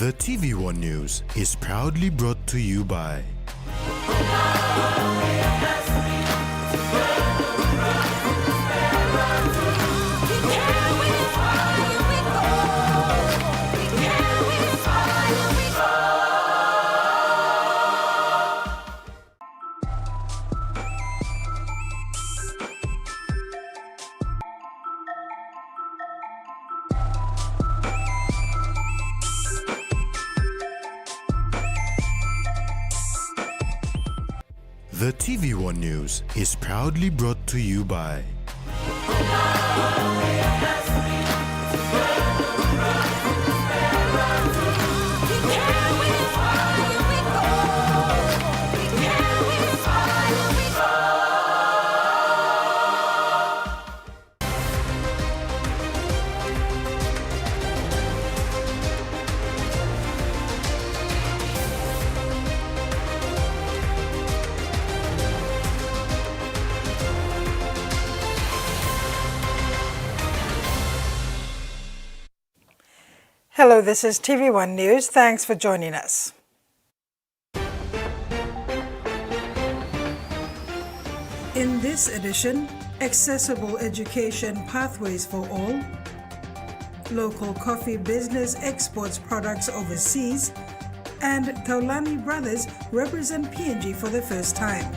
The TVWAN News is proudly brought to you by The TVWAN News is proudly brought to you by Hello, this is TV1 News. Thanks for joining us. In this edition, accessible education pathways for all, local coffee business exports products overseas, and Taulani brothers represent PNG for the first time.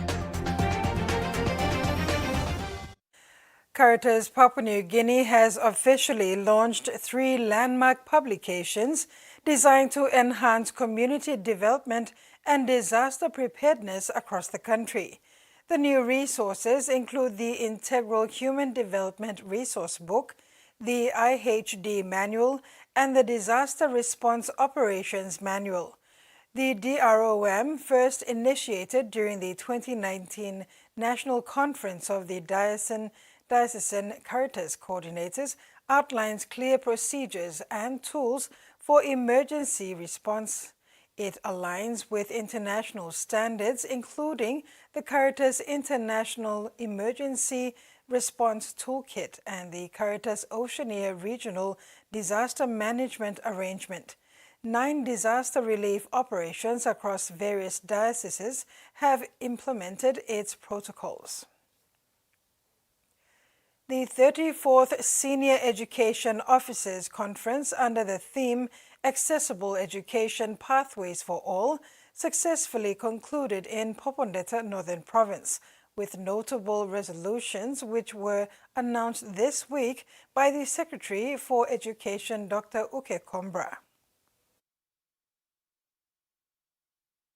Caritas Papua New Guinea has officially launched 3 landmark publications designed to enhance community development and disaster preparedness across the country. The new resources include the Integral Human Development Resource Book, the IHD Manual, and the Disaster Response Operations Manual. The DROM first initiated during the 2019 National Conference of the Diocesan Caritas Coordinators outlines clear procedures and tools for emergency response. It aligns with international standards, including the Caritas International Emergency Response Toolkit and the Caritas Oceania Regional Disaster Management Arrangement. 9 disaster relief operations across various dioceses have implemented its protocols. The 34th Senior Education Officers Conference under the theme Accessible Education Pathways for All successfully concluded in Popondetta, Northern Province, with notable resolutions which were announced this week by the Secretary for Education, Dr. Uke Kombra.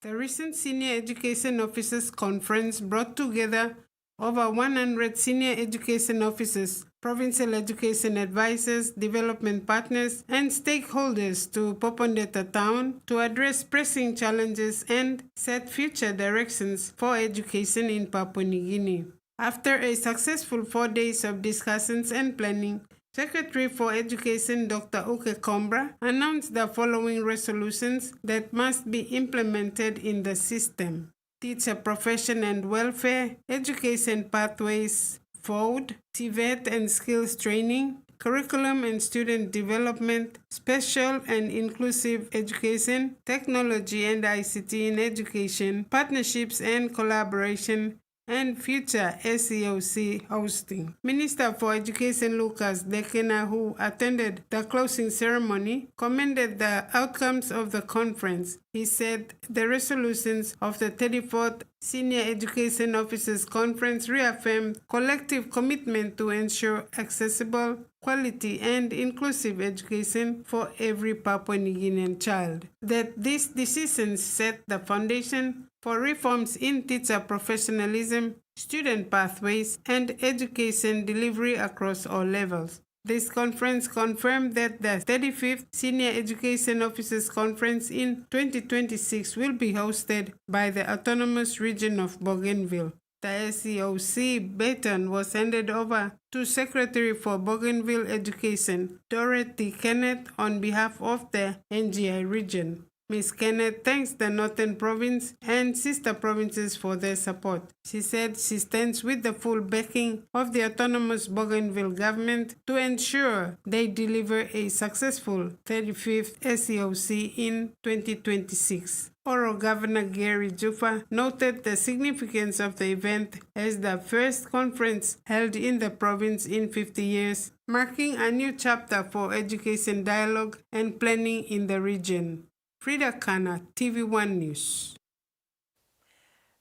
The recent Senior Education Officers Conference brought together over 100 senior education officers, provincial education advisors, development partners, and stakeholders to Popondetta town to address pressing challenges and set future directions for education in Papua New Guinea. After a successful 4 days of discussions and planning, Secretary for Education Dr. Uke Kombra announced the following resolutions that must be implemented in the system: Teacher Profession and Welfare, Education Pathways, FOD, TVET and Skills Training, Curriculum and Student Development, Special and Inclusive Education, Technology and ICT in Education, Partnerships and Collaboration, and future SEOC hosting. Minister for Education Lucas Dekena, who attended the closing ceremony, commended the outcomes of the conference. He said the resolutions of the 34th Senior Education Officers Conference reaffirmed collective commitment to ensure accessible, quality, and inclusive education for every Papua New Guinean child. That these decisions set the foundation for reforms in teacher professionalism, student pathways, and education delivery across all levels. This conference confirmed that the 35th Senior Education Officers Conference in 2026 will be hosted by the Autonomous Region of Bougainville. The SEOC baton was handed over to Secretary for Bougainville Education, Dorothy Kenneth, on behalf of the NGI region. Ms. Kenneth thanks the Northern Province and sister provinces for their support. She said she stands with the full backing of the autonomous Bougainville government to ensure they deliver a successful 35th SEOC in 2026. Oro Governor Gary Jufa noted the significance of the event as the first conference held in the province in 50 years, marking a new chapter for education dialogue and planning in the region. Frida Kana, TVWAN News.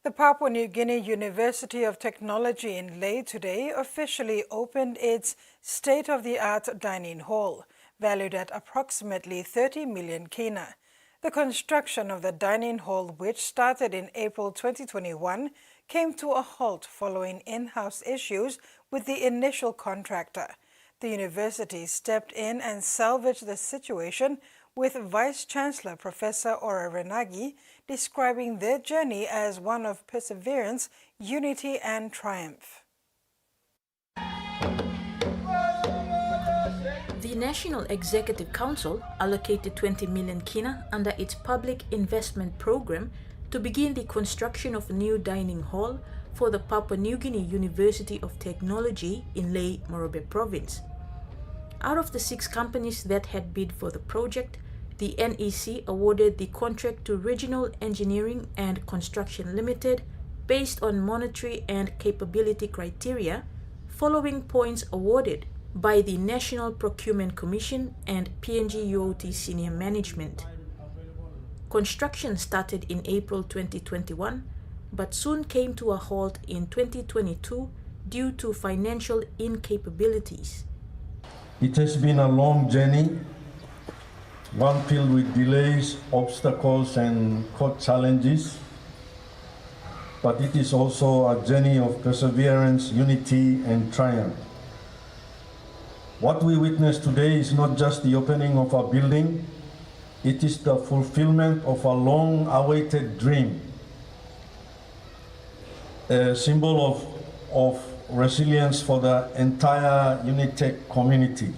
The Papua New Guinea University of Technology in Lae today officially opened its state-of-the-art dining hall, valued at approximately 30 million kina. The construction of the dining hall, which started in April 2021, came to a halt following in-house issues with the initial contractor. The university stepped in and salvaged the situation, with Vice-Chancellor Professor Ora Renagi describing their journey as one of perseverance, unity and triumph. The National Executive Council allocated 20 million kina under its public investment program to begin the construction of a new dining hall for the Papua New Guinea University of Technology in Lae, Morobe Province. Out of the 6 companies that had bid for the project, the NEC awarded the contract to Regional Engineering and Construction Limited based on monetary and capability criteria, following points awarded by the National Procurement Commission and PNG UOT senior management. Construction started in April 2021, but soon came to a halt in 2022 due to financial incapabilities. It has been a long journey, one filled with delays, obstacles, and court challenges. But it is also a journey of perseverance, unity, and triumph. What we witness today is not just the opening of a building, it is the fulfillment of a long-awaited dream, a symbol of resilience for the entire Unitech community.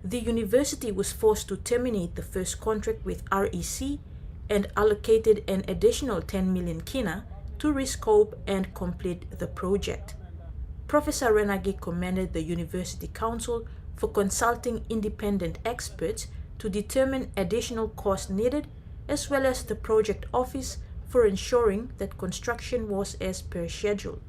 The university was forced to terminate the first contract with REC and allocated an additional 10 million kina to rescope and complete the project. Professor Renagi commended the University Council for consulting independent experts to determine additional costs needed, as well as the project office for ensuring that construction was as per schedule.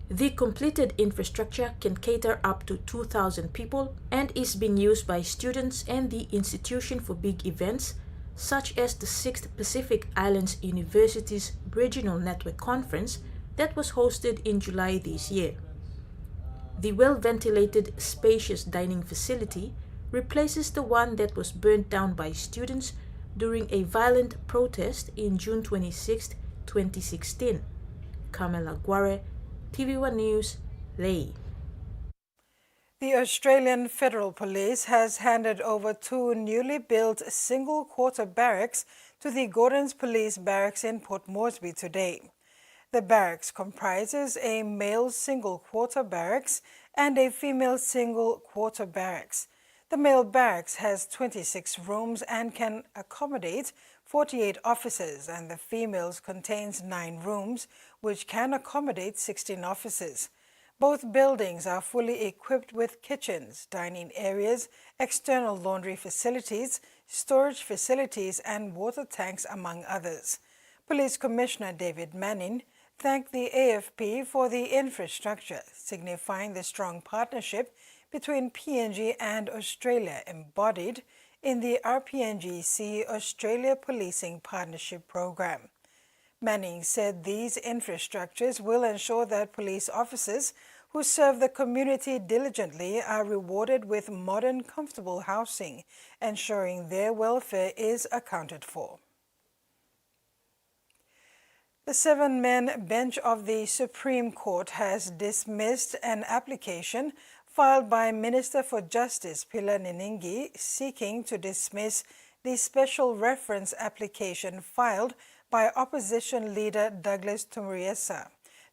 The completed infrastructure can cater up to 2,000 people and is being used by students and the Institution for Big Events, such as the 6th Pacific Islands University's Regional Network Conference that was hosted in July this year. The well-ventilated, spacious dining facility replaces the one that was burnt down by students during a violent protest in June 26, 2016. Kamela Guare, TVWAN News, Lae. The Australian Federal Police has handed over 2 newly built single-quarter barracks to the Gordons Police Barracks in Port Moresby today. The barracks comprises a male single-quarter barracks and a female single-quarter barracks. The male barracks has 26 rooms and can accommodate 48 officers, and the females contains 9 rooms, which can accommodate 16 officers. Both buildings are fully equipped with kitchens, dining areas, external laundry facilities, storage facilities, and water tanks, among others. Police Commissioner David Manning thanked the AFP for the infrastructure, signifying the strong partnership between PNG and Australia embodied in the RPNGC Australia Policing Partnership Program. Manning said these infrastructures will ensure that police officers who serve the community diligently are rewarded with modern, comfortable housing, ensuring their welfare is accounted for. The 7-man bench of the Supreme Court has dismissed an application filed by Minister for Justice Pilar Niningi seeking to dismiss the special reference application filed by opposition leader Douglas Tumuriesa.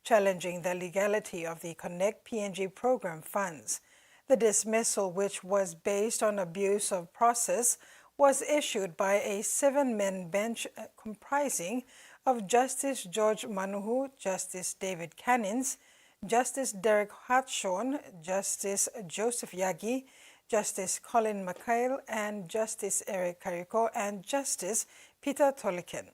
challenging the legality of the Connect PNG program funds. The dismissal, which was based on abuse of process, was issued by a 7-man bench comprising of Justice George Manuhu, Justice David Cannins, Justice Derek Hartshorn, Justice Joseph Yagi, Justice Colin McHale, and Justice Eric Kariko, and Justice Peter Tolikin.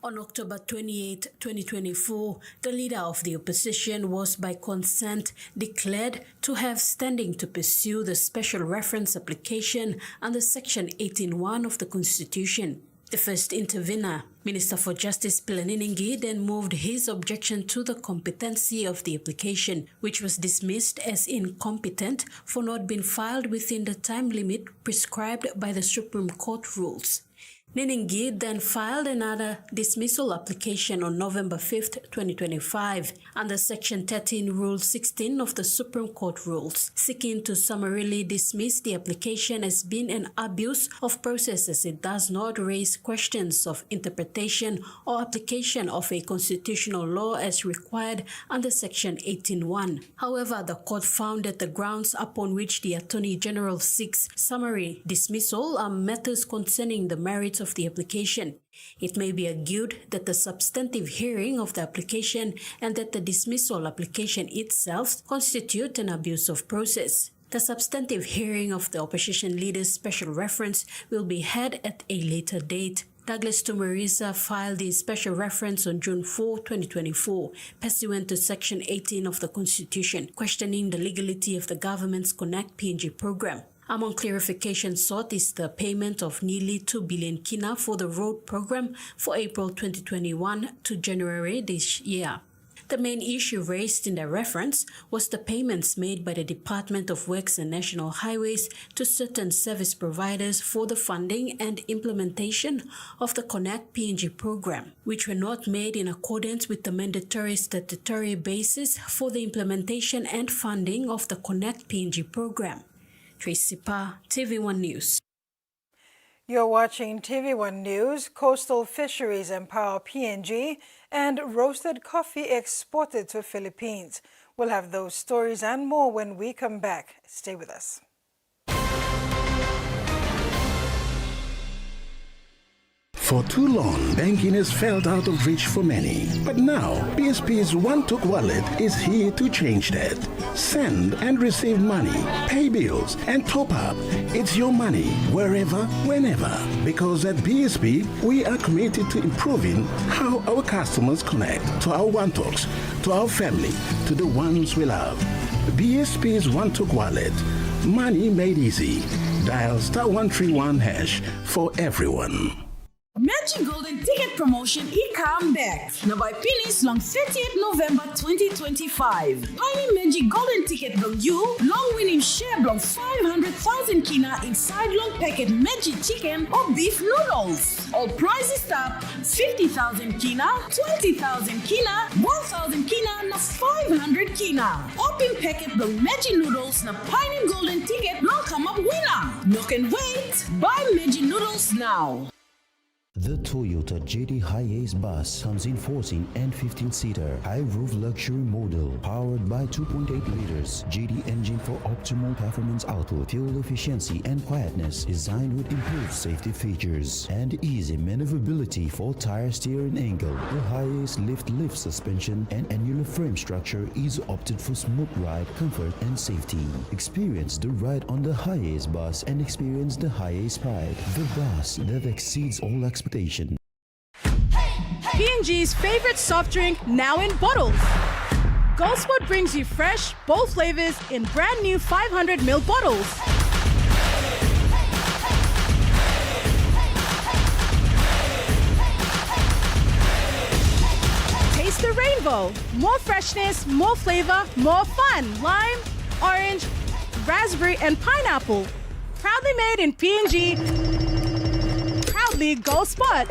On October 28, 2024, the leader of the opposition was by consent declared to have standing to pursue the special reference application under Section 18(1) of the Constitution. The first intervener, Minister for Justice Pelaningi, then moved his objection to the competency of the application, which was dismissed as incompetent for not being filed within the time limit prescribed by the Supreme Court rules. Niningi then filed another dismissal application on November 5, 2025, under Section 13, Rule 16 of the Supreme Court rules, seeking to summarily dismiss the application as being an abuse of process as it does not raise questions of interpretation or application of a constitutional law as required under Section 18(1). However, the court found that the grounds upon which the Attorney General seeks summary dismissal are matters concerning the merits of the application. It may be argued that the substantive hearing of the application and that the dismissal application itself constitute an abuse of process. The substantive hearing of the opposition leader's special reference will be had at a later date. Douglas Tumariza filed the special reference on June 4, 2024, pursuant to Section 18 of the Constitution, questioning the legality of the government's Connect PNG program. Among clarifications sought is the payment of nearly 2 billion kina for the road program for April 2021 to January this year. The main issue raised in the reference was the payments made by the Department of Works and National Highways to certain service providers for the funding and implementation of the Connect PNG program, which were not made in accordance with the mandatory statutory basis for the implementation and funding of the Connect PNG program. Tracy Pa, TVWAN News. You're watching TVWAN News. Coastal fisheries empower PNG and roasted coffee exported to Philippines. We'll have those stories and more when we come back. Stay with us. For too long, banking has felt out of reach for many. But now, BSP's One-Took Wallet is here to change that. Send and receive money, pay bills, and top up. It's your money, wherever, whenever. Because at BSP, we are committed to improving how our customers connect to our One-Talks, to our family, to the ones we love. BSP's One-Took Wallet. Money made easy. Dial *131# for everyone. Magic Golden Ticket Promotion e-come back. Na by Pinis long 30th November 2025. Tiny Magic Golden Ticket long you, long winning share long 500,000 kina inside long packet Magic Chicken or beef noodles. All prizes start 50,000 kina, 20,000 kina, 1,000 kina, na 500 kina. Open packet long Magic Noodles na Tiny Golden Ticket long come up winner. No can wait. Buy Magic Noodles now. The Toyota JD Hiace bus comes in 14 and 15-seater high-roof luxury model powered by 2.8 liters JD engine for optimal performance output, fuel efficiency and quietness, designed with improved safety features and easy maneuverability for tire steering angle. The Hiace lift suspension and annular frame structure is opted for smooth ride, comfort and safety. Experience the ride on the Hiace bus and experience the Hiace pride, the bus that exceeds all expectations. P&G's favorite soft drink now in bottles. Goldspot brings you fresh, bold flavors in brand new 500ml bottles. Taste the rainbow. More freshness, more flavor, more fun. Lime, orange, raspberry, and pineapple. Proudly made in P&G. Proudly Goldspot.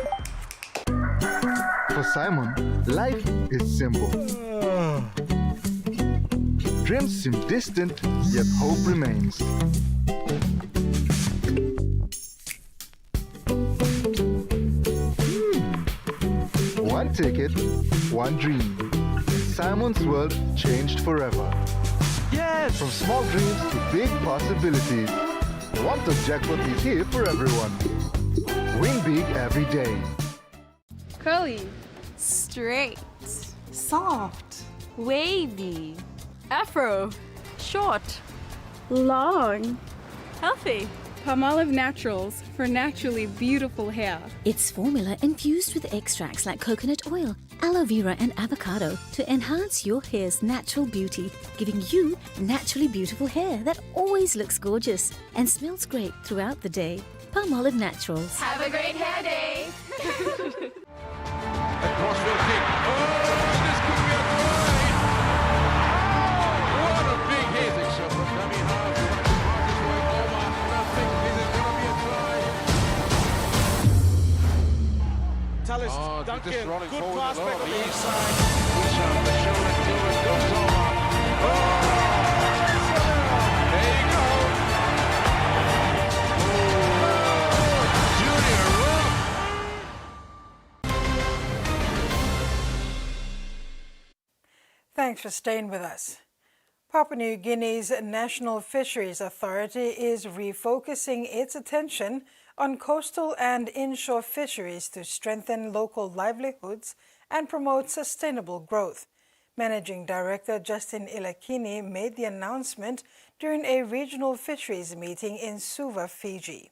For Simon, life is simple. Dreams seem distant, yet hope remains. Golden ticket, one dream. Simon's world changed forever. Yes! From small dreams to big possibilities. The one-top jackpot is here for everyone. Win big every day. Curly. Straight. Soft. Wavy. Afro. Short. Long. Healthy. Palmolive Naturals for naturally beautiful hair. It's formula infused with extracts like coconut oil, aloe vera and avocado to enhance your hair's natural beauty, giving you naturally beautiful hair that always looks gorgeous and smells great throughout the day. Palmolive Naturals. Have a great hair day! A crossfield kick. Oh, this could be a try! Oh, what a big hit! Except for dummy half. Marcus going over. Nothing. This is going to be a try. Tallis, Duncan, just rolling good forward pass back on the east inside. Push up the shoulder till it goes over. Oh! There you go. Thanks for staying with us. Papua New Guinea's National Fisheries Authority is refocusing its attention on coastal and inshore fisheries to strengthen local livelihoods and promote sustainable growth. Managing Director Justin Ilakini made the announcement during a regional fisheries meeting in Suva, Fiji.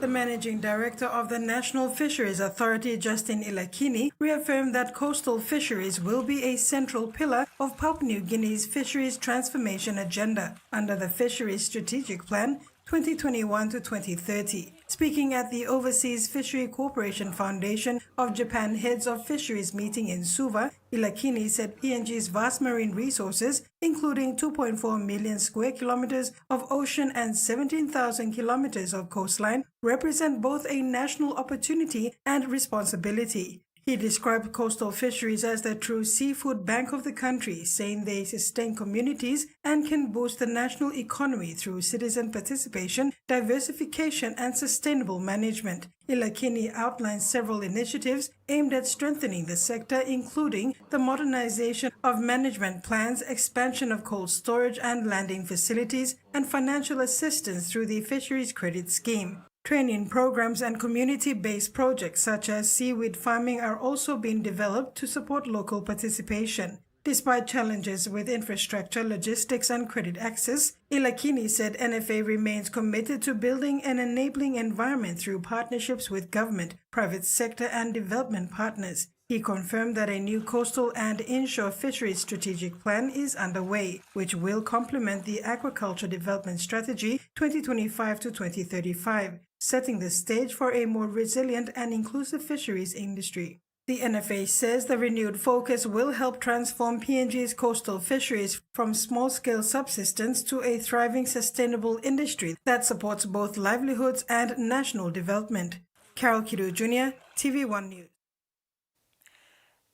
The Managing Director of the National Fisheries Authority, Justin Ilakini, reaffirmed that coastal fisheries will be a central pillar of Papua New Guinea's fisheries transformation agenda under the Fisheries Strategic Plan 2021 to 2030. Speaking at the Overseas Fishery Corporation Foundation of Japan Heads of Fisheries meeting in Suva, Ilakini said PNG's vast marine resources, including 2.4 million square kilometers of ocean and 17,000 kilometers of coastline, represent both a national opportunity and responsibility. He described coastal fisheries as the true seafood bank of the country, saying they sustain communities and can boost the national economy through citizen participation, diversification, and sustainable management. Ilakini outlined several initiatives aimed at strengthening the sector, including the modernization of management plans, expansion of cold storage and landing facilities, and financial assistance through the Fisheries Credit Scheme. Training programs and community-based projects such as seaweed farming are also being developed to support local participation. Despite challenges with infrastructure, logistics, and credit access, Ilakini said NFA remains committed to building an enabling environment through partnerships with government, private sector, and development partners. He confirmed that a new coastal and inshore fisheries strategic plan is underway, which will complement the Aquaculture Development Strategy 2025 to 2035, setting the stage for a more resilient and inclusive fisheries industry. The NFA says the renewed focus will help transform PNG's coastal fisheries from small-scale subsistence to a thriving sustainable industry that supports both livelihoods and national development. Carol Kidu Jr., TV1 News.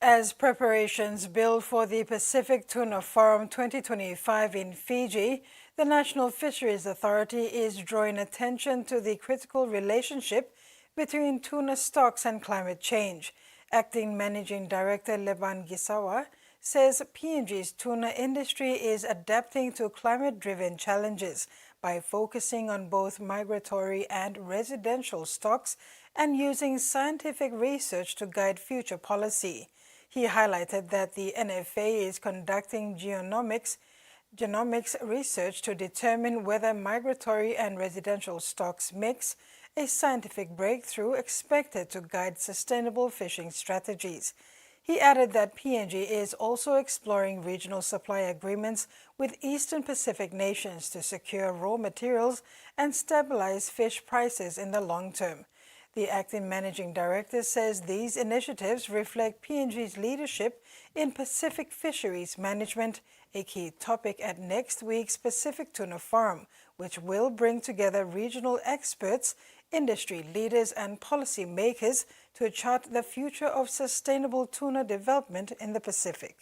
As preparations build for the Pacific Tuna Forum 2025 in Fiji, the National Fisheries Authority is drawing attention to the critical relationship between tuna stocks and climate change. Acting Managing Director Leban Gisawa says PNG's tuna industry is adapting to climate-driven challenges by focusing on both migratory and residential stocks and using scientific research to guide future policy. He highlighted that the NFA is conducting genomics research to determine whether migratory and residential stocks mix, a scientific breakthrough expected to guide sustainable fishing strategies. He added that PNG is also exploring regional supply agreements with Eastern Pacific nations to secure raw materials and stabilize fish prices in the long term. The acting managing director says these initiatives reflect PNG's leadership in Pacific fisheries management, a key topic at next week's Pacific Tuna Forum, which will bring together regional experts, industry leaders, and policy makers to chart the future of sustainable tuna development in the Pacific.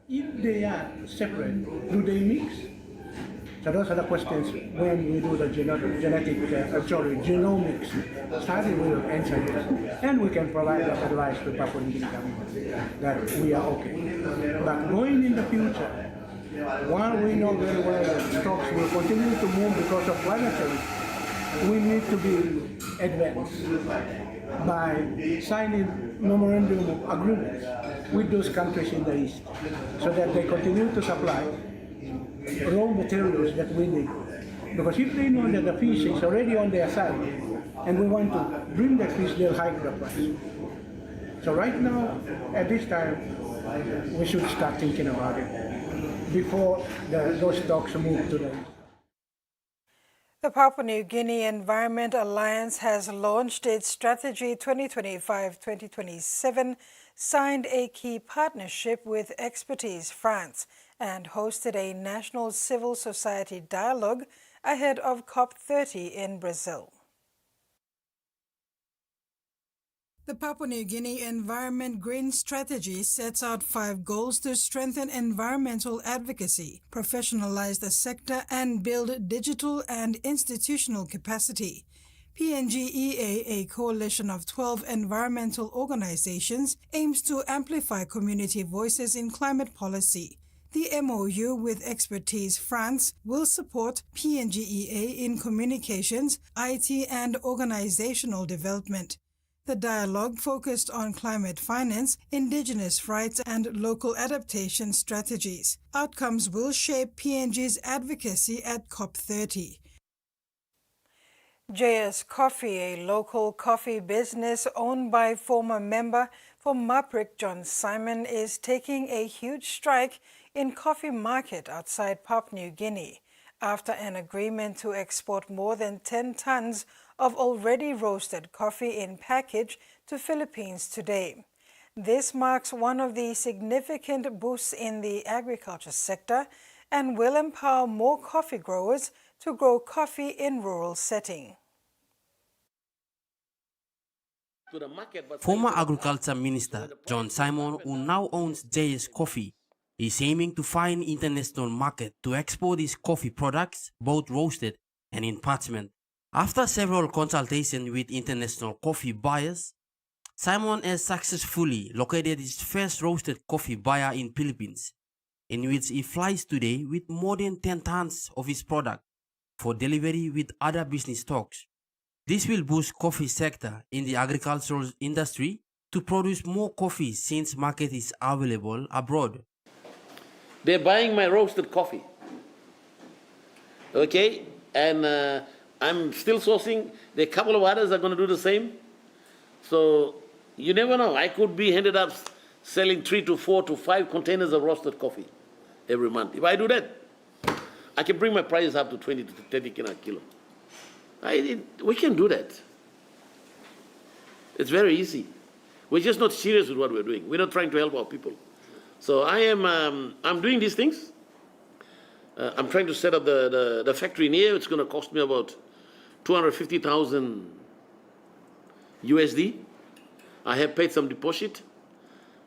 If they are separate, do they mix? So those are the questions when we do the genomics study, we will answer this. And we can provide that advice to Papua New Guinea government that we are okay. But going in the future, while we know very well that stocks will continue to move because of climate change, we need to be advanced by signing memorandum of agreements with those countries in the East so that they continue to supply raw materials that we need. Because if they know that the fish is already on their side and we want to bring the fish, they'll hike the price. So right now, at this time, we should start thinking about it before those stocks move to the east. The Papua New Guinea Environment Alliance has launched its Strategy 2025-2027, signed a key partnership with Expertise France, and hosted a national civil society dialogue ahead of COP30 in Brazil. The Papua New Guinea Environment Green Strategy sets out 5 goals to strengthen environmental advocacy, professionalize the sector, and build digital and institutional capacity. PNGEA, a coalition of 12 environmental organizations, aims to amplify community voices in climate policy. The MOU with Expertise France will support PNGEA in communications, IT, and organizational development. The dialogue focused on climate finance, indigenous rights, and local adaptation strategies. Outcomes will shape PNG's advocacy at COP30. JS Coffee, a local coffee business owned by former member for Maprik John Simon, is taking a huge strike in coffee market outside Papua New Guinea after an agreement to export more than 10 tons of already roasted coffee in package to Philippines today. This marks one of the significant boosts in the agriculture sector and will empower more coffee growers to grow coffee in rural setting. Former Agriculture Minister John Simon, who now owns JS Coffee, is aiming to find international market to export his coffee products, both roasted and in parchment. After several consultations with international coffee buyers, Simon has successfully located his first roasted coffee buyer in Philippines, in which he flies today with more than 10 tons of his product for delivery with other business stocks. This will boost coffee sector in the agricultural industry to produce more coffee since market is available abroad. They're buying my roasted coffee. Okay? And I'm still sourcing. There are a couple of others are going to do the same. So you never know. I could be ended up selling 3 to 4 to 5 containers of roasted coffee every month. If I do that, I can bring my prices up to 20 to 30 kina a kilo. We can do that. It's very easy. We're just not serious with what we're doing. We're not trying to help our people. So I'm doing these things. I'm trying to set up the factory in here. It's going to cost me about 250,000 USD. I have paid some deposit.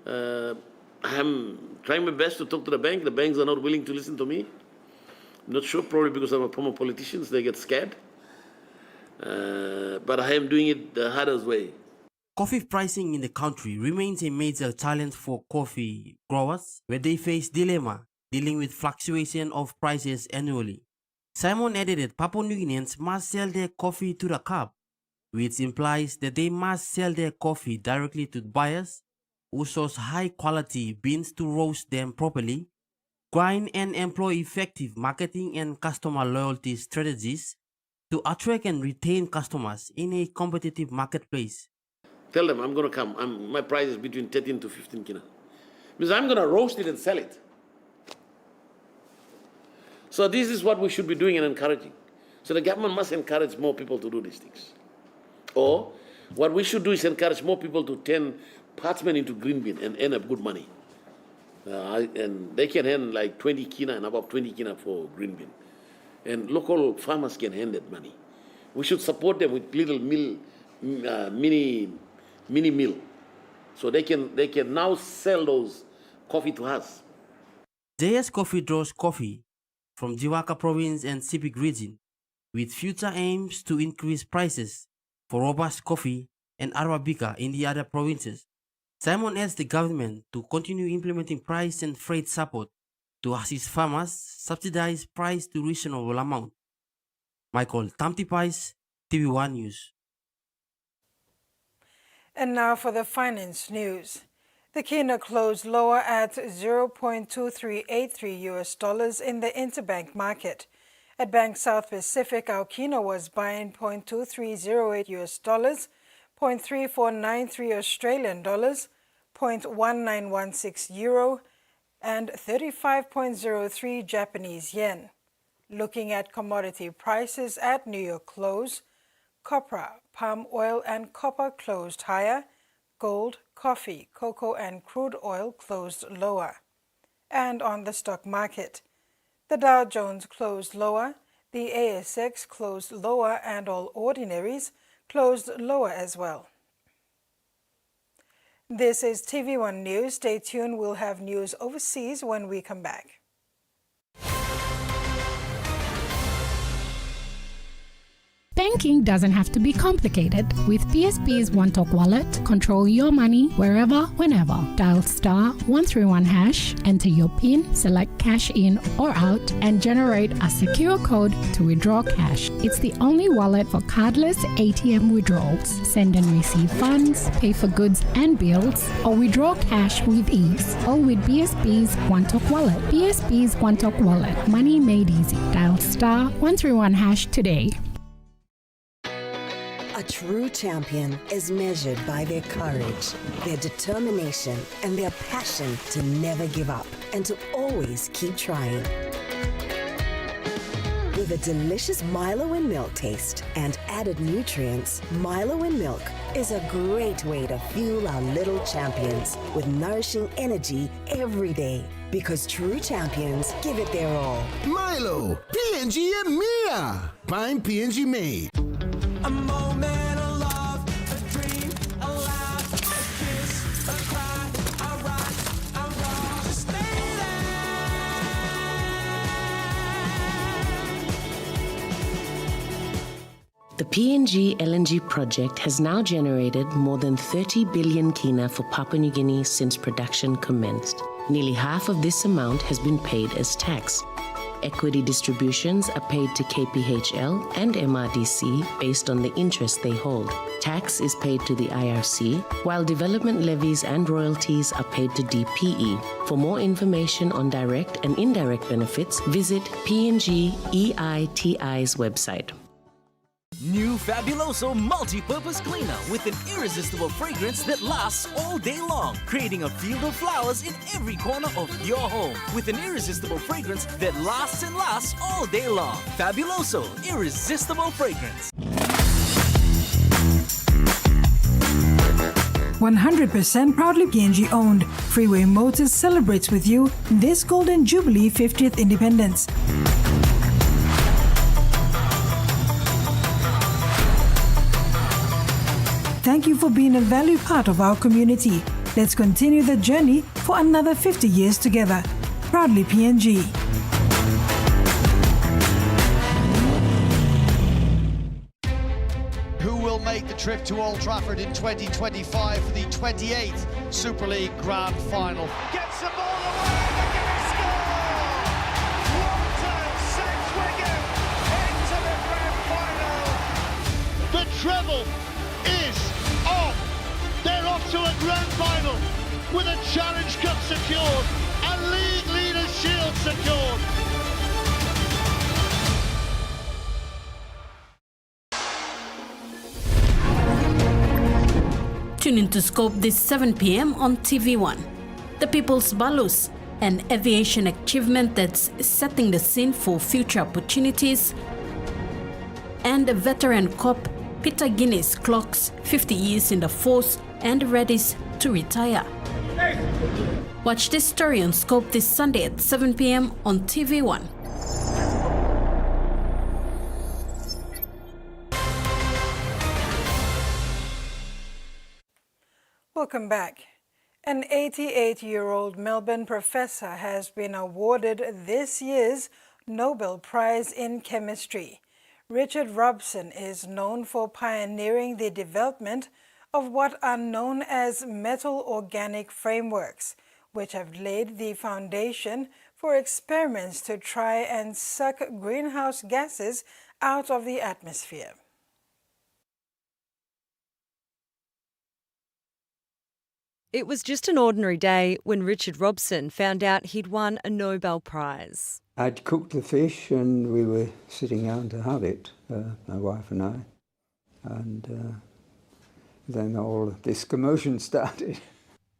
I'm trying my best to talk to the bank. The banks are not willing to listen to me. I'm not sure, probably because I'm a former politician, they get scared. But I am doing it the hardest way. Coffee pricing in the country remains a major challenge for coffee growers, where they face dilemma dealing with fluctuation of prices annually. Simon added that Papua New Guineans must sell their coffee to the cup, which implies that they must sell their coffee directly to buyers who source high quality beans to roast them properly, grind and employ effective marketing and customer loyalty strategies to attract and retain customers in a competitive marketplace. Tell them I'm going to come. My price is between 13 to 15 kina. Because I'm going to roast it and sell it. So this is what we should be doing and encouraging. So the government must encourage more people to do these things. Or what we should do is encourage more people to turn parchment into green bean and earn up good money. And they can earn like 20 kina and above 20 kina for green bean. And local farmers can earn that money. We should support them with little mini mill, so they can now sell those coffee to us. JS Coffee draws coffee from Jiwaka Province and Sipik region, with future aims to increase prices for robust coffee and Arabica in the other provinces. Simon asked the government to continue implementing price and freight support to assist farmers subsidize price to reasonable amount. Michael Tamtipais, TVWAN News. And now for the finance news. The kina closed lower at $0.2383 in the interbank market. At Bank South Pacific, our kina was buying $0.2308 $0.3493 Australian dollars, $0.1916 euro, and 35.03 Japanese yen. Looking at commodity prices at New York close, copra, palm oil and copper closed higher, gold, coffee, cocoa and crude oil closed lower. And on the stock market, the Dow Jones closed lower, the ASX closed lower and all ordinaries closed lower as well. This is TV1 News. Stay tuned. We'll have news overseas when we come back. Banking doesn't have to be complicated. With PSP's One Talk Wallet, control your money wherever, whenever. Dial *131#, enter your PIN, select cash in or out, and generate a secure code to withdraw cash. It's the only wallet for cardless ATM withdrawals. Send and receive funds, pay for goods and bills, or withdraw cash with ease. All with PSP's One Talk Wallet. PSP's One Talk Wallet. Money made easy. Dial *131# today. A true champion is measured by their courage, their determination, and their passion to never give up and to always keep trying. With a delicious Milo in milk taste and added nutrients, Milo in milk is a great way to fuel our little champions with nourishing energy every day. Because true champions give it their all. Milo, PNG and Mia. Pine PNG made. A moment of love, a dream, a laugh, a kiss, a cry, a rock, a roll. Just stay there. The PNG LNG project has now generated more than 30 billion kina for Papua New Guinea since production commenced. Nearly half of this amount has been paid as tax. Equity distributions are paid to KPHL and MRDC based on the interest they hold. Tax is paid to the IRC, while development levies and royalties are paid to DPE. For more information on direct and indirect benefits, visit PNG EITI's website. New Fabuloso multi-purpose cleaner with an irresistible fragrance that lasts all day long, creating a field of flowers in every corner of your home with an irresistible fragrance that lasts and lasts all day long. Fabuloso, irresistible fragrance. 100% proudly PNG owned, Freeway Motors celebrates with you this Golden Jubilee 50th Independence. Thank you for being a valued part of our community. Let's continue the journey for another 50 years together. Proudly PNG. Who will make the trip to Old Trafford in 2025 for the 28th Super League Grand Final? Gets the ball away, they're going to score! Walter Sedgwick into the grand final! The treble is on! They're off to a grand final with a Challenge Cup secured, a League Leaders' Shield secured. Tune in to Scope this 7 p.m. on TV1. The People's Balus, an aviation achievement that's setting the scene for future opportunities. And a veteran cop, Peter Guinness, clocks 50 years in the force and ready to retire. Watch this story on Scope this Sunday at 7 p.m. on TV1. Welcome back. An 88-year-old Melbourne professor has been awarded this year's Nobel Prize in Chemistry. Richard Robson is known for pioneering the development of what are known as metal organic frameworks, which have laid the foundation for experiments to try and suck greenhouse gases out of the atmosphere. It was just an ordinary day when Richard Robson found out he'd won a Nobel Prize. I'd cooked the fish and we were sitting down to have it, my wife and I. And then all this commotion started.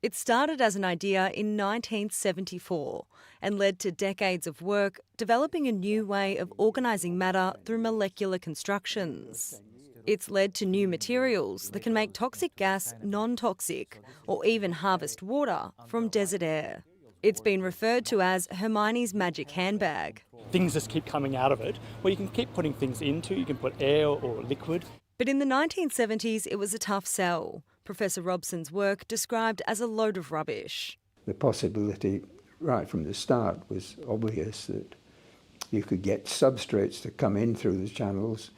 It started as an idea in 1974 and led to decades of work developing a new way of organising matter through molecular constructions. It's led to new materials that can make toxic gas non-toxic or even harvest water from desert air. It's been referred to as Hermione's magic handbag. Things just keep coming out of it, where you can keep putting things into. You can put air or liquid. But in the 1970s, it was a tough sell. Professor Robson's work described as a load of rubbish. The possibility right from the start was obvious that you could get substrates to come in through the channels,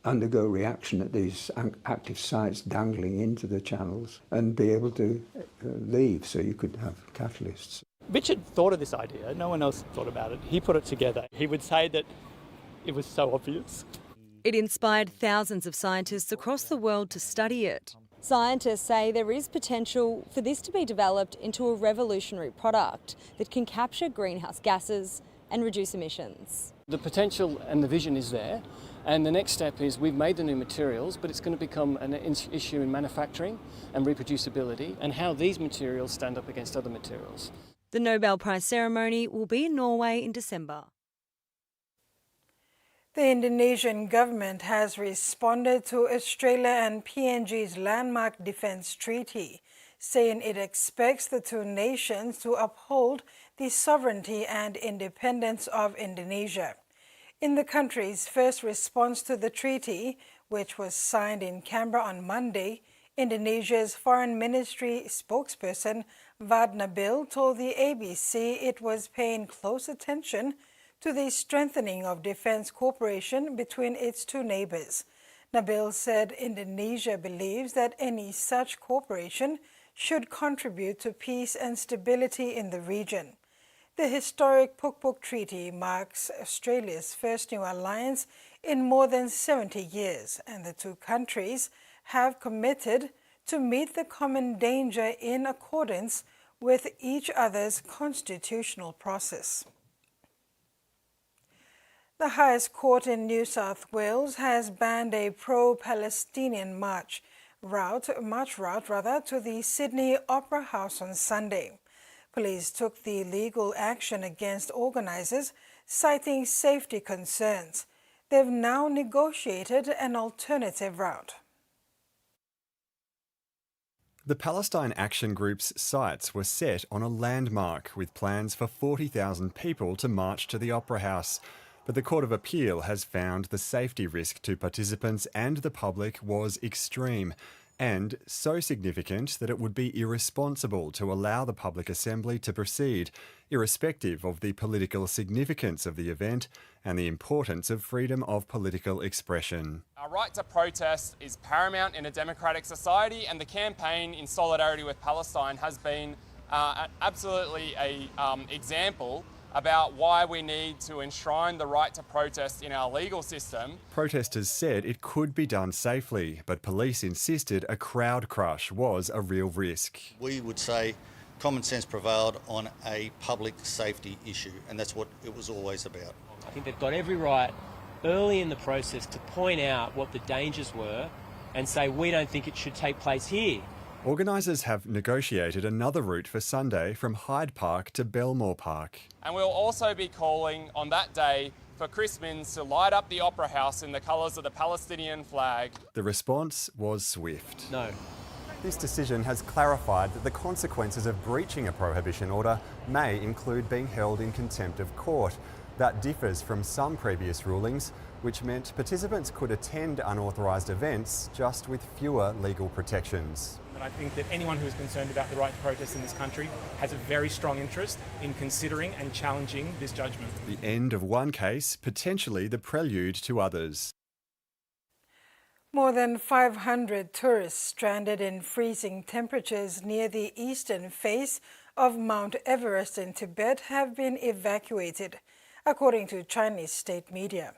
undergo reaction at these active sites dangling into the channels and be able to leave, so you could have catalysts. Richard thought of this idea. No one else thought about it. He put it together. He would say that it was so obvious. It inspired thousands of scientists across the world to study it. Scientists say there is potential for this to be developed into a revolutionary product that can capture greenhouse gases and reduce emissions. The potential and the vision is there, and the next step is we've made the new materials, but it's going to become an issue in manufacturing and reproducibility and how these materials stand up against other materials. The Nobel Prize ceremony will be in Norway in December. The Indonesian government has responded to Australia and PNG's landmark defence treaty, saying it expects the two nations to uphold the sovereignty and independence of Indonesia. In the country's first response to the treaty, which was signed in Canberra on Monday, Indonesia's Foreign Ministry spokesperson Vad Nabil told the ABC it was paying close attention to the strengthening of defense cooperation between its two neighbors. Nabil said Indonesia believes that any such cooperation should contribute to peace and stability in the region. The historic Pukpuk Treaty marks Australia's first new alliance in more than 70 years, and the two countries have committed to meet the common danger in accordance with each other's constitutional process. The highest court in New South Wales has banned a pro-Palestinian march route to the Sydney Opera House on Sunday. Police took the legal action against organisers, citing safety concerns. They've now negotiated an alternative route. The Palestine Action Group's sights were set on a landmark with plans for 40,000 people to march to the Opera House. But the Court of Appeal has found the safety risk to participants and the public was extreme and so significant that it would be irresponsible to allow the public assembly to proceed, irrespective of the political significance of the event and the importance of freedom of political expression. Our right to protest is paramount in a democratic society, and the campaign in solidarity with Palestine has been absolutely an example about why we need to enshrine the right to protest in our legal system. Protesters said it could be done safely, but police insisted a crowd crush was a real risk. We would say common sense prevailed on a public safety issue, and that's what it was always about. I think they've got every right early in the process to point out what the dangers were and say we don't think it should take place here. Organisers have negotiated another route for Sunday from Hyde Park to Belmore Park. And we'll also be calling on that day for Chris Minns to light up the Opera House in the colours of the Palestinian flag. The response was swift. No. This decision has clarified that the consequences of breaching a prohibition order may include being held in contempt of court. That differs from some previous rulings, which meant participants could attend unauthorised events just with fewer legal protections. And I think that anyone who is concerned about the right to protest in this country has a very strong interest in considering and challenging this judgment. The end of one case, potentially the prelude to others. More than 500 tourists stranded in freezing temperatures near the eastern face of Mount Everest in Tibet have been evacuated, according to Chinese state media.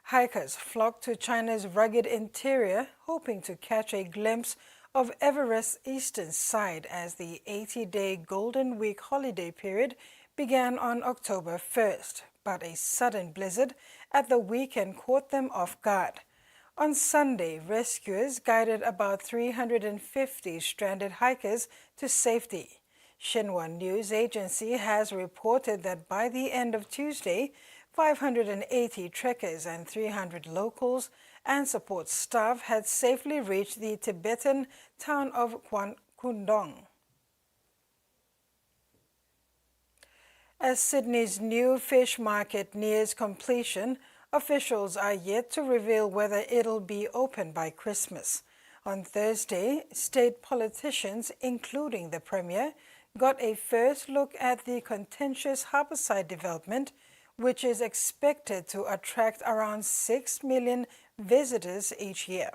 Hikers flocked to China's rugged interior, hoping to catch a glimpse of Everest's eastern side as the 80-day Golden Week holiday period began on October 1st. But a sudden blizzard at the weekend caught them off guard. On Sunday, rescuers guided about 350 stranded hikers to safety. Xinhua News Agency has reported that by the end of Tuesday, 580 trekkers and 300 locals and support staff had safely reached the Tibetan town of Kundong. As Sydney's new fish market nears completion, officials are yet to reveal whether it'll be open by Christmas. On Thursday, state politicians, including the Premier, got a first look at the contentious harborside development, which is expected to attract around 6 million visitors each year.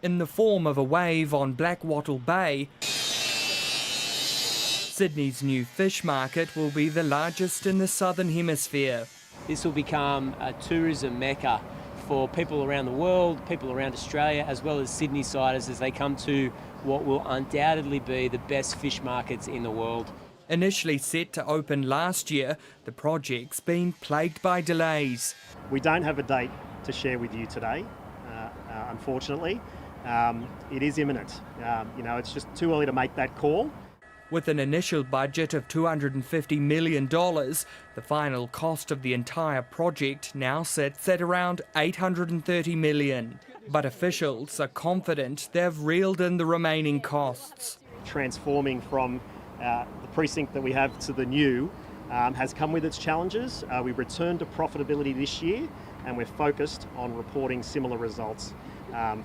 In the form of a wave on Blackwattle Bay, Sydney's new fish market will be the largest in the Southern Hemisphere. This will become a tourism mecca for people around the world, people around Australia, as well as Sydney-siders as they come to what will undoubtedly be the best fish markets in the world. Initially set to open last year, the project's been plagued by delays. We don't have a date to share with you today, unfortunately. It is imminent. It's just too early to make that call. With an initial budget of $250 million, the final cost of the entire project now sits at around $830 million. But officials are confident they've reeled in the remaining costs. Transforming from the precinct that we have to the new has come with its challenges. We returned to profitability this year and we're focused on reporting similar results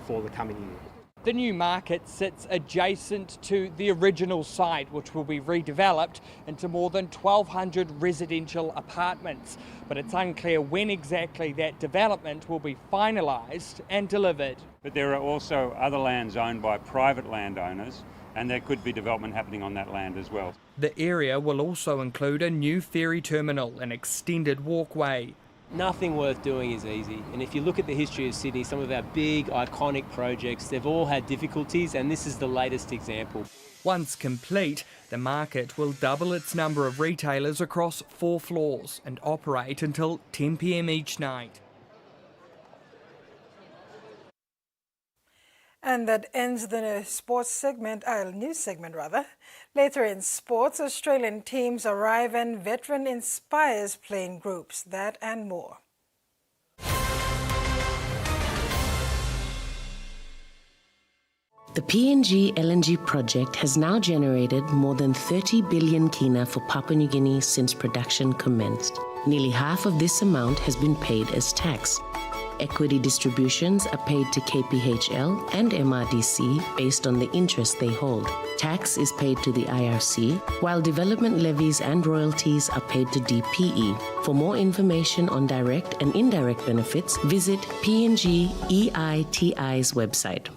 for the coming year. The new market sits adjacent to the original site, which will be redeveloped into more than 1,200 residential apartments. But it's unclear when exactly that development will be finalised and delivered. But there are also other lands owned by private landowners, and there could be development happening on that land as well. The area will also include a new ferry terminal, an extended walkway. Nothing worth doing is easy, and if you look at the history of Sydney, some of our big iconic projects, they've all had difficulties, and this is the latest example. Once complete, the market will double its number of retailers across 4 floors and operate until 10 p.m. each night. And that ends the news segment. Later in sports, Australian teams arrive and veteran inspires playing groups. That and more. The PNG LNG project has now generated more than 30 billion kina for Papua New Guinea since production commenced. Nearly half of this amount has been paid as tax. Equity distributions are paid to KPHL and MRDC based on the interest they hold. Tax is paid to the IRC, while development levies and royalties are paid to DPE. For more information on direct and indirect benefits, visit PNG EITI's website.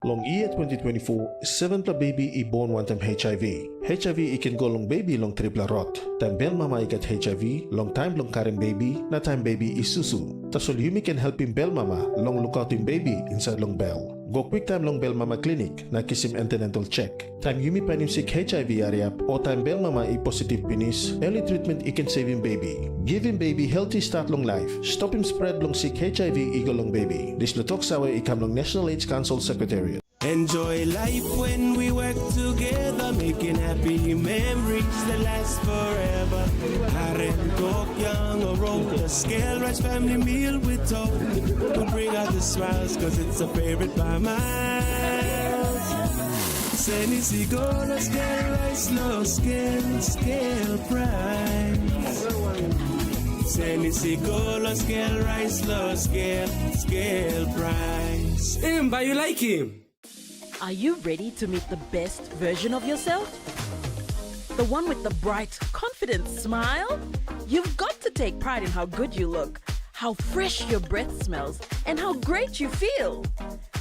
Long year 2024, 7 baby I born one time HIV. HIV ikan go long baby long triple rot. Time bel mama ikat HIV, long time long karen baby, na time baby isusu. Tasol yumi can help him bel mama, long look out him baby inside long bell. Go quick time long bel mama clinic, na kiss him antenatal check. Time yumi pan him sick HIV area, or time bel mama I positive penis, early treatment I can save him baby. Give him baby healthy start long life. Stop him spread long sick HIV ego long baby. This lutok sawe ikam long National AIDS Council Secretariat. Enjoy life when we work together, making happy memories that last forever. Haren talk young or roll a scale rice family meal with talk to bring out the smiles, cause it's a favorite by miles. Senisigola scale rice low scale price. Senisigola scale rice low scale price. But you like him? Are you ready to meet the best version of yourself? The one with the bright, confident smile? You've got to take pride in how good you look, how fresh your breath smells, and how great you feel.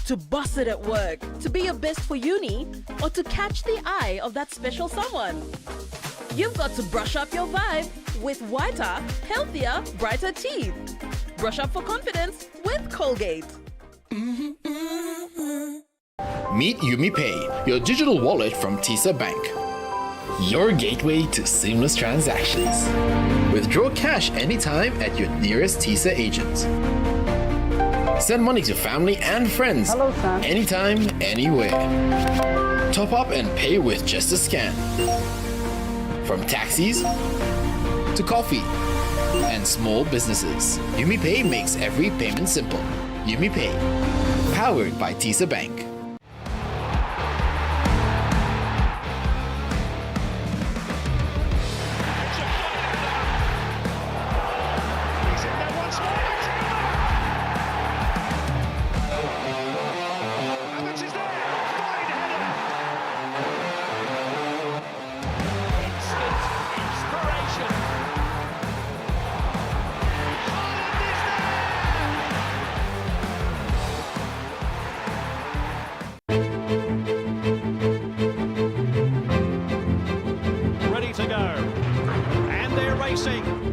To boss it at work, to be your best for uni, or to catch the eye of that special someone. You've got to brush up your vibe with whiter, healthier, brighter teeth. Brush up for confidence with Colgate. Meet UmiPay, your digital wallet from TISA Bank. Your gateway to seamless transactions. Withdraw cash anytime at your nearest TISA agent. Send money to family and friends anytime, anywhere. Top up and pay with just a scan. From taxis to coffee and small businesses, UmiPay makes every payment simple. UmiPay, powered by TISA Bank.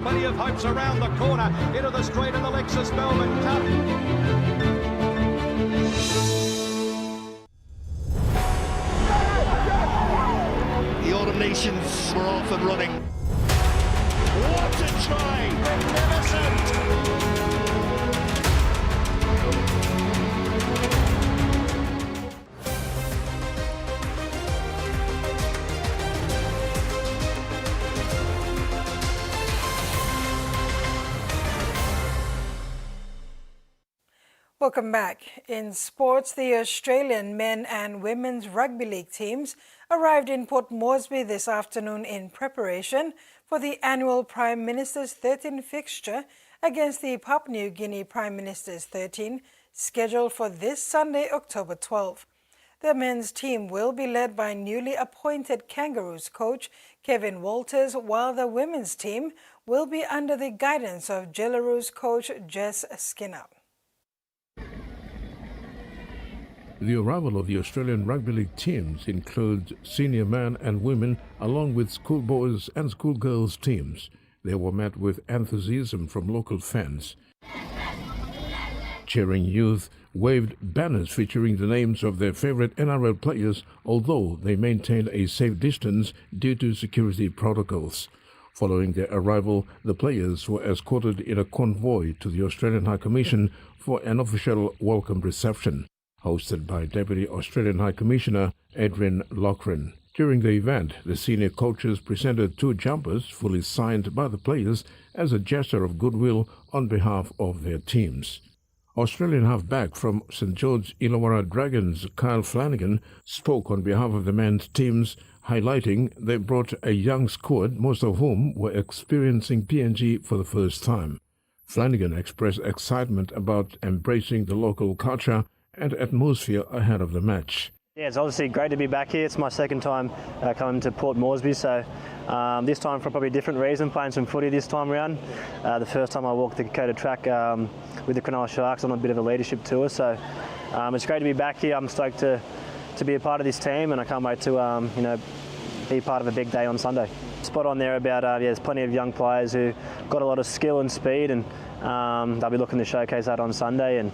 Plenty of hopes around the corner into the straight of the Lexus Melbourne Cup. The Autumn Nations were off and running. What a try! Magnificent! Welcome back. In sports, the Australian men and women's rugby league teams arrived in Port Moresby this afternoon in preparation for the annual Prime Minister's 13 fixture against the Papua New Guinea Prime Minister's 13, scheduled for this Sunday, October 12. The men's team will be led by newly appointed Kangaroos coach Kevin Walters, while the women's team will be under the guidance of Jelaroos coach Jess Skinner. The arrival of the Australian rugby league teams includes senior men and women along with schoolboys and schoolgirls teams. They were met with enthusiasm from local fans. Cheering youth waved banners featuring the names of their favorite NRL players, although they maintained a safe distance due to security protocols. Following their arrival, the players were escorted in a convoy to the Australian High Commission for an official welcome reception, hosted by Deputy Australian High Commissioner Adrian Lochran. During the event, the senior coaches presented 2 jumpers fully signed by the players as a gesture of goodwill on behalf of their teams. Australian halfback from St George Illawarra Dragons, Kyle Flanagan, spoke on behalf of the men's teams, highlighting they brought a young squad, most of whom were experiencing PNG for the first time. Flanagan expressed excitement about embracing the local culture and atmosphere ahead of the match. Yeah, it's obviously great to be back here. It's my second time coming to Port Moresby, so this time for probably a different reason, playing some footy this time around. The first time I walked the Dakota track with the Cronulla Sharks on a bit of a leadership tour, so it's great to be back here. I'm stoked to be a part of this team, and I can't wait to be part of a big day on Sunday. Spot on there about there's plenty of young players who got a lot of skill and speed, and they'll be looking to showcase that on Sunday. And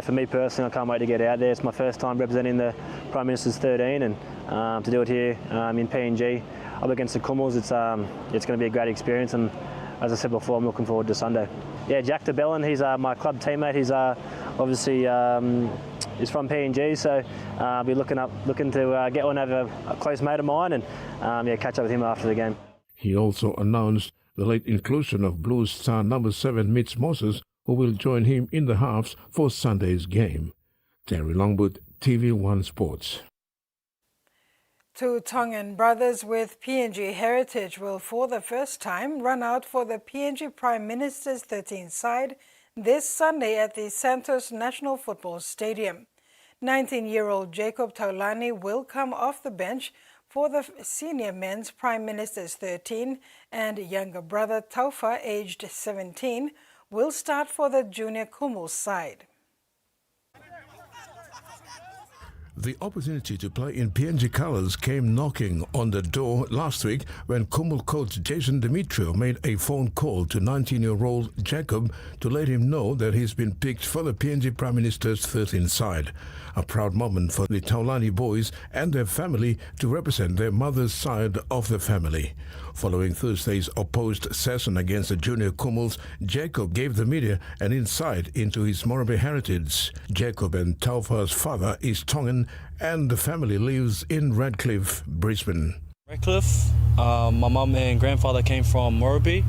for me personally, I can't wait to get out there. It's my first time representing the Prime Minister's 13, and to do it here in PNG up against the Kummels, it's going to be a great experience. And as I said before, I'm looking forward to Sunday. Yeah, Jack DeBellin, he's my club teammate. He's obviously is from PNG, so I'll be looking to get one over a close mate of mine and catch up with him after the game. He also announced the late inclusion of Blues star number 7 Mitch Moses, who will join him in the halves for Sunday's game. Terry Longwood, TV1 Sports. Two Tongan brothers with PNG heritage will for the first time run out for the PNG Prime Minister's 13th side this Sunday at the Santos National Football Stadium. 19-year-old Jacob Taulani will come off the bench for the senior men's Prime Minister's 13, and younger brother Taufa, aged 17, will start for the junior Kumul side. The opportunity to play in PNG colours came knocking on the door last week when Kumul coach Jason Demetrio made a phone call to 19-year-old Jacob to let him know that he's been picked for the PNG Prime Minister's 13th side. A proud moment for the Taulani boys and their family to represent their mother's side of the family. Following Thursday's opposed session against the junior Kumuls, Jacob gave the media an insight into his Morobe heritage. Jacob and Taufa's father is Tongan and the family lives in Redcliffe, Brisbane. Redcliffe, my mum and grandfather came from Morobe.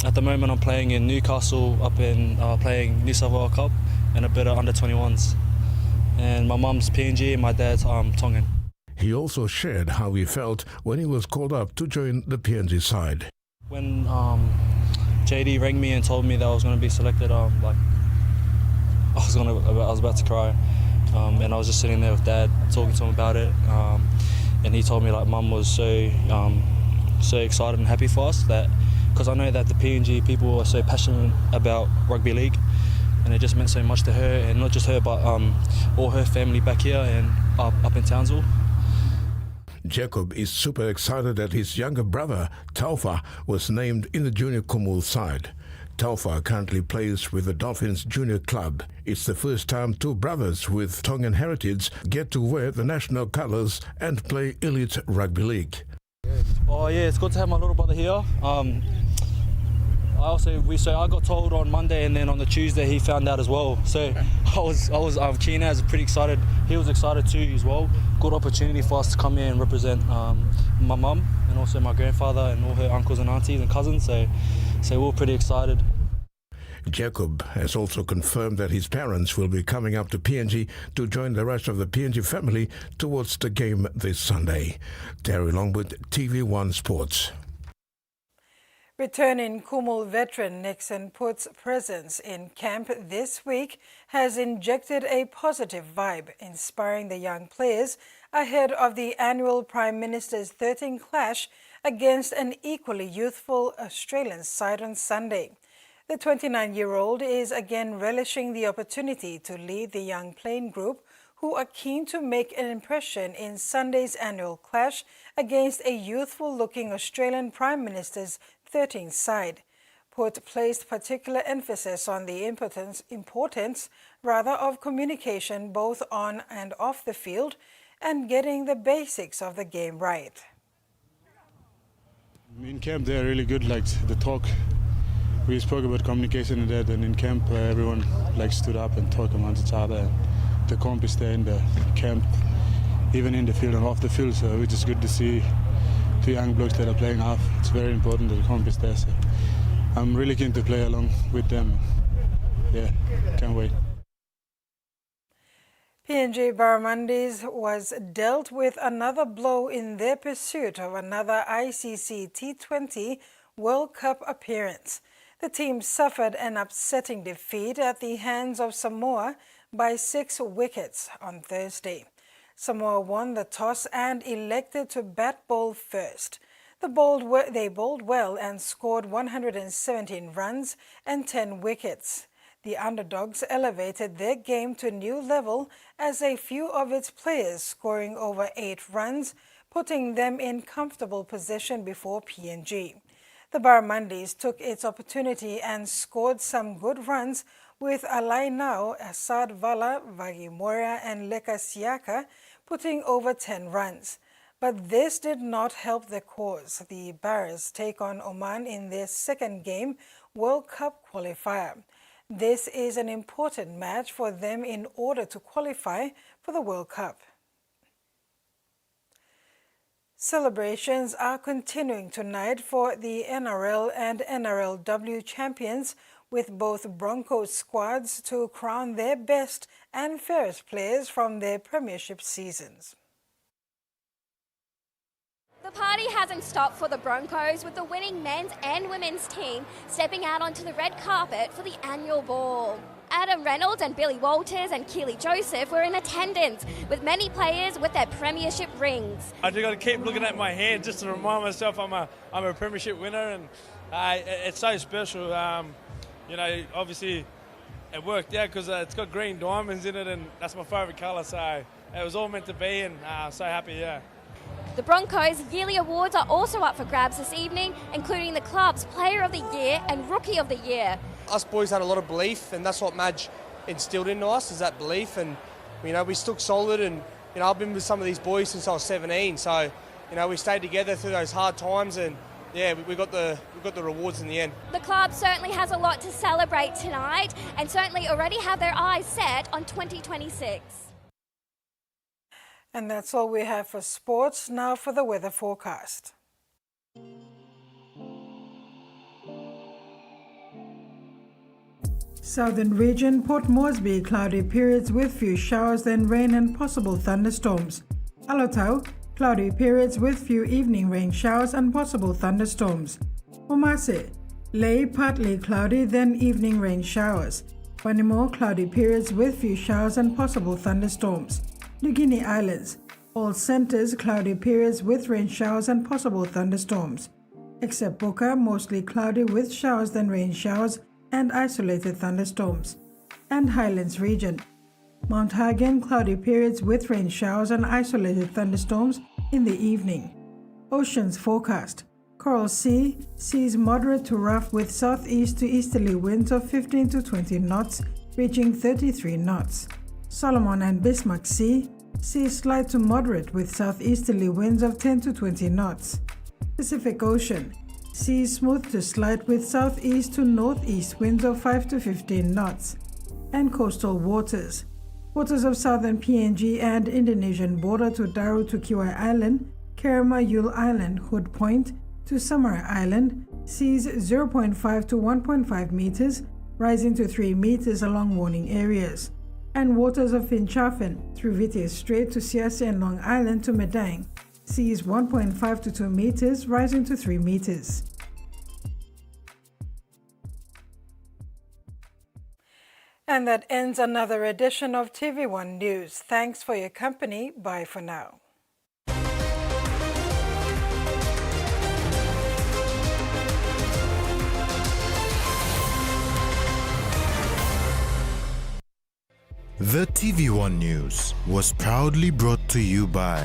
At the moment I'm playing in Newcastle, up in playing New South Wales Cup and a bit of under-21s. And my mum's PNG and my dad's Tongan. He also shared how he felt when he was called up to join the PNG side. When JD rang me and told me that I was going to be selected, I was about to cry, and I was just sitting there with Dad talking to him about it, and he told me like Mum was so excited and happy for us, that because I know that the PNG people are so passionate about rugby league, and it just meant so much to her, and not just her but all her family back here and up in Townsville. Jacob is super excited that his younger brother, Taufa, was named in the junior Kumul side. Taufa currently plays with the Dolphins Junior Club. It's the first time two brothers with Tongan heritage get to wear the national colours and play elite rugby league. Oh yeah, it's good to have my little brother here. I got told on Monday, and then on the Tuesday he found out as well. So I was Keenan was pretty excited. He was excited too as well. Good opportunity for us to come here and represent my mum and also my grandfather and all her uncles and aunties and cousins. So we're pretty excited. Jacob has also confirmed that his parents will be coming up to PNG to join the rest of the PNG family towards the game this Sunday. Terry Longwood, TV1 Sports. Returning Kumul veteran Nixon Putt's presence in camp this week has injected a positive vibe, inspiring the young players ahead of the annual Prime Minister's 13 clash against an equally youthful Australian side on Sunday. The 29-year-old is again relishing the opportunity to lead the young playing group, who are keen to make an impression in Sunday's annual clash against a youthful-looking Australian Prime Minister's 13th side. Putt placed particular emphasis on the importance of communication both on and off the field and getting the basics of the game right. In camp they're really good, like the talk. We spoke about communication and that, and in camp everyone stood up and talked amongst each other. And the comp is there in the camp, even in the field and off the field, so it's just good to see two young blokes that are playing half. It's very important that the comp is there, so I'm really keen to play along with them. Yeah, can't wait. PNG Barramundis was dealt with another blow in their pursuit of another ICC T20 World Cup appearance. The team suffered an upsetting defeat at the hands of Samoa by 6 wickets on Thursday. Samoa won the toss and elected to bat ball first. They bowled well and scored 117 runs and 10 wickets. The underdogs elevated their game to a new level as a few of its players scoring over 8 runs, putting them in comfortable position before PNG. The Barramundis took its opportunity and scored some good runs with Alainau, Asad Vala, Vagi Moria and Leka Siaka putting over 10 runs. But this did not help the cause. The Barras take on Oman in their second game World Cup qualifier. This is an important match for them in order to qualify for the World Cup. Celebrations are continuing tonight for the NRL and NRLW champions, with both Broncos squads to crown their best and fairest players from their premiership seasons. The party hasn't stopped for the Broncos, with the winning men's and women's team stepping out onto the red carpet for the annual ball. Adam Reynolds and Billy Walters and Keely Joseph were in attendance, with many players with their premiership rings. I just got to keep looking at my hand just to remind myself I'm a premiership winner, and it's so special. You know, obviously it worked out because it's got green diamonds in it, and that's my favourite colour, so it was all meant to be, and so happy, yeah. The Broncos' yearly awards are also up for grabs this evening, including the club's Player of the Year and Rookie of the Year. Us boys had a lot of belief, and that's what Madge instilled into us, is that belief, and you know, we stuck solid, and you know, I've been with some of these boys since I was 17, so you know, we stayed together through those hard times, and yeah, we got the rewards in the end. The club certainly has a lot to celebrate tonight, and certainly already have their eyes set on 2026. And that's all we have for sports. Now for the weather forecast. Southern region, Port Moresby, cloudy periods with few showers, then rain and possible thunderstorms. Alotau, cloudy periods with few evening rain showers and possible thunderstorms. Omase, Ley, partly cloudy, then evening rain showers. Wanimo, cloudy periods with few showers and possible thunderstorms. New Guinea Islands, all centers, cloudy periods with rain showers and possible thunderstorms. Except Boca, mostly cloudy with showers, then rain showers and isolated thunderstorms. And Highlands region, Mount Hagen, cloudy periods with rain showers and isolated thunderstorms in the evening. Oceans forecast. Coral Sea, seas moderate to rough with southeast to easterly winds of 15 to 20 knots, reaching 33 knots. Solomon and Bismarck Sea, seas slight to moderate with southeasterly winds of 10 to 20 knots. Pacific Ocean, seas smooth to slight with southeast to northeast winds of 5 to 15 knots. And coastal waters, waters of southern PNG and Indonesian border to Daru to Kiwai Island, Kerema Yule Island, Hood Point to Samarai Island, seas 0.5 to 1.5 meters, rising to 3 meters along warning areas. And waters of Finchafen through Vitias Strait to Siasi and Long Island to Medang, seas 1.5 to 2 meters, rising to 3 meters. And that ends another edition of TV1 News. Thanks for your company. Bye for now. The TV1 News was proudly brought to you by